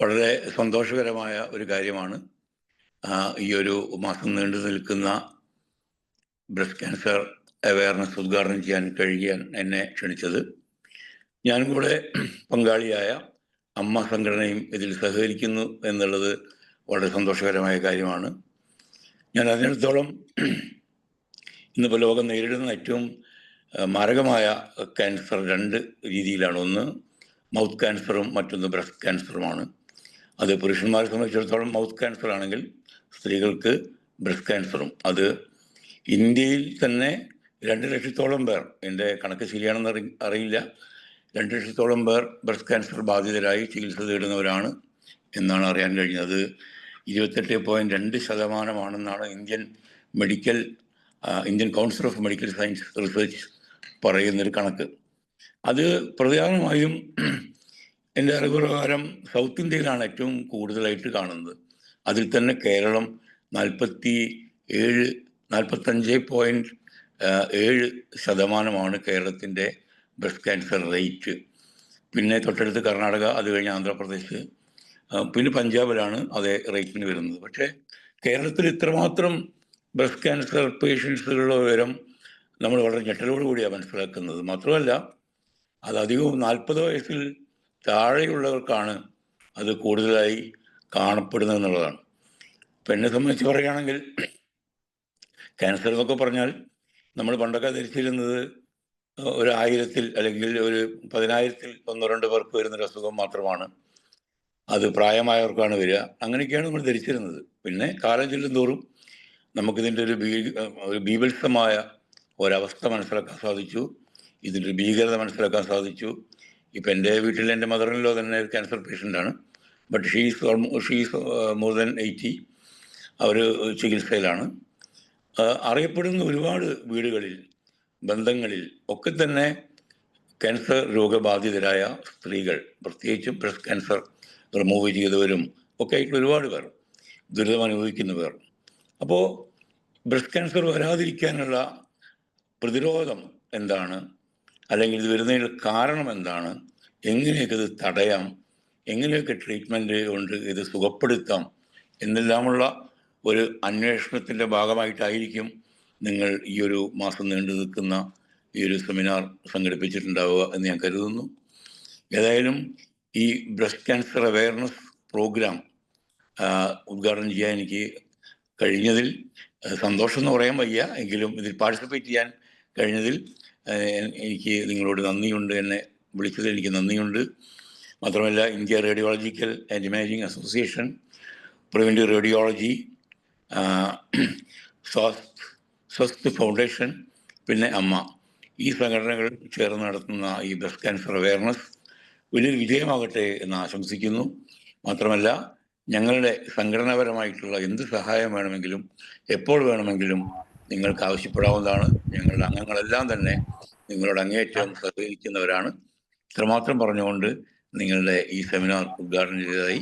വളരെ സന്തോഷകരമായ ഒരു കാര്യമാണ്. ഈ ഒരു മാസം നീണ്ടു നിൽക്കുന്ന ബ്രസ്റ്റ് ക്യാൻസർ അവയർനെസ് ഉദ്ഘാടനം ചെയ്യാൻ കഴിയാൻ എന്നെ ക്ഷണിച്ചത്. ഞാനും കൂടെ പങ്കാളിയായ അമ്മ സംഘടനയും ഇതിൽ സഹകരിക്കുന്നു എന്നുള്ളത് വളരെ സന്തോഷകരമായ കാര്യമാണ്. ഞാൻ അതിനടുത്തോളം ഇന്നിപ്പോൾ ലോകം നേരിടുന്ന ഏറ്റവും മാരകമായ ക്യാൻസർ രണ്ട് രീതിയിലാണ്. ഒന്ന് മൗത്ത് ക്യാൻസറും മറ്റൊന്ന് ബ്രസ്റ്റ് ക്യാൻസറുമാണ്. അത് പുരുഷന്മാരെ സംബന്ധിച്ചിടത്തോളം മൗത്ത് ക്യാൻസർ ആണെങ്കിൽ സ്ത്രീകൾക്ക് ബ്രസ്റ്റ് ക്യാൻസറും. അത് ഇന്ത്യയിൽ തന്നെ 2 ലക്ഷത്തോളം പേർ, എൻ്റെ കണക്ക് ശരിയാണെന്ന് അറിയില്ല, 2 ലക്ഷത്തോളം പേർ ബ്രസ്റ്റ് ക്യാൻസർ ബാധിതരായി ചികിത്സ തേടുന്നവരാണ് എന്നാണ് അറിയാൻ കഴിഞ്ഞത്. 28.2% Indian council of medical science research പറയുന്നൊരു കണക്ക്. അത് പ്രധാനമായും എൻ്റെ അറിവ് പ്രകാരം സൗത്ത് ഇന്ത്യയിലാണ് ഏറ്റവും കൂടുതലായിട്ട് കാണുന്നത്. അതിൽ തന്നെ കേരളം 45.7% കേരളത്തിൻ്റെ ബ്രസ്റ്റ് ക്യാൻസർ റേറ്റ്. പിന്നെ തൊട്ടടുത്ത് കർണാടക, അത് കഴിഞ്ഞ് ആന്ധ്രാപ്രദേശ്, പിന്നെ പഞ്ചാബിലാണ് അതേ റേറ്റിന് വരുന്നത്. പക്ഷേ കേരളത്തിൽ ഇത്രമാത്രം ബ്രസ്റ്റ് ക്യാൻസർ പേഷ്യൻസുകളുടെ വിവരം നമ്മൾ വളരെ ഞെട്ടലോടുകൂടിയാണ് മനസ്സിലാക്കുന്നത്. മാത്രമല്ല, അത് അധികവും 40 വയസ്സിൽ താഴെയുള്ളവർക്കാണ് അത് കൂടുതലായി കാണപ്പെടുന്നത് എന്നുള്ളതാണ്. ഇപ്പം എന്നെ സംബന്ധിച്ച് പറയുകയാണെങ്കിൽ, ക്യാൻസർ എന്നൊക്കെ പറഞ്ഞാൽ നമ്മൾ പണ്ടൊക്കെ ധരിച്ചിരുന്നത് ഒരു 1000-ൽ അല്ലെങ്കിൽ ഒരു 10,000-ൽ 1-2 പേർക്ക് വരുന്നൊരു അസുഖം മാത്രമാണ്, അത് പ്രായമായവർക്കാണ് വരിക, അങ്ങനെയൊക്കെയാണ് നമ്മൾ ധരിച്ചിരുന്നത്. പിന്നെ കാലം ചെല്ലുന്തോറും നമുക്കിതിൻ്റെ ഒരു ബീഭത്സമായ ഒരവസ്ഥ മനസ്സിലാക്കാൻ സാധിച്ചു, ഇതിൻ്റെ ഒരു ഭീകരത മനസ്സിലാക്കാൻ സാധിച്ചു. ഇപ്പം എൻ്റെ വീട്ടിൽ എൻ്റെ മദറിനിലോ തന്നെ ക്യാൻസർ പേഷ്യൻ്റാണ്. But she's more than 80. അവർ ചികിത്സയിലാണ്. അറിയപ്പെടുന്ന ഒരുപാട് വീടുകളിൽ, ബന്ധങ്ങളിൽ ഒക്കെ തന്നെ ക്യാൻസർ രോഗബാധിതരായ സ്ത്രീകൾ, പ്രത്യേകിച്ചും ബ്രസ്റ്റ് ക്യാൻസർ റിമൂവ് ചെയ്തവരും ഒക്കെ ആയിട്ട് ഒരുപാട് പേർ, ദുരിതം അനുഭവിക്കുന്നവർ. അപ്പോൾ ബ്രസ്റ്റ് ക്യാൻസർ വരാതിരിക്കാനുള്ള പ്രതിരോധം എന്താണ്, അല്ലെങ്കിൽ ഇത് വരുന്നതിൻ്റെ കാരണം എന്താണ്, എങ്ങനെയൊക്കെ ഇത് തടയാം, എങ്ങനെയൊക്കെ ട്രീറ്റ്മെൻറ്റ് കൊണ്ട് ഇത് സുഖപ്പെടുത്താം എന്നെല്ലാമുള്ള ഒരു അന്വേഷണത്തിൻ്റെ ഭാഗമായിട്ടായിരിക്കും നിങ്ങൾ ഈ ഒരു മാസം നീണ്ടു നിൽക്കുന്ന ഈ ഒരു സെമിനാർ സംഘടിപ്പിച്ചിട്ടുണ്ടാവുക എന്ന് ഞാൻ കരുതുന്നു. ഏതായാലും ഈ ബ്രസ്റ്റ് ക്യാൻസർ അവയർനെസ് പ്രോഗ്രാം ഉദ്ഘാടനം ചെയ്യാൻ എനിക്ക് കഴിഞ്ഞതിൽ സന്തോഷം എന്ന് പറയാൻ വയ്യ, എങ്കിലും ഇതിൽ പാർട്ടിസിപ്പേറ്റ് ചെയ്യാൻ കഴിഞ്ഞതിൽ എനിക്ക് നിങ്ങളോട് നന്ദിയുണ്ട്. എന്നെ വിളിച്ചതിൽ എനിക്ക് നന്ദിയുണ്ട്. മാത്രമല്ല, India radiological and imaging association, preventive radiology, Swasth foundation, പിന്നെ അമ്മ, ഈ സംഘടനകൾ ചേർന്ന് നടത്തുന്ന ഈ ബ്രസ്റ്റ് ക്യാൻസർ അവയർനെസ് വലിയൊരു വിജയമാകട്ടെ എന്ന് ആശംസിക്കുന്നു. മാത്രമല്ല, ഞങ്ങളുടെ സംഘടനാപരമായിട്ടുള്ള എന്ത് സഹായം വേണമെങ്കിലും എപ്പോൾ വേണമെങ്കിലും നിങ്ങൾക്ക് ആവശ്യപ്പെടാവുന്നതാണ്. ഞങ്ങളുടെ അംഗങ്ങളെല്ലാം തന്നെ നിങ്ങളോട് അങ്ങേയറ്റം സഹകരിക്കുന്നവരാണ്. ഇത്രമാത്രം പറഞ്ഞുകൊണ്ട് നിങ്ങളുടെ ഈ സെമിനാർ ഉദ്ഘാടനം ചെയ്തതായി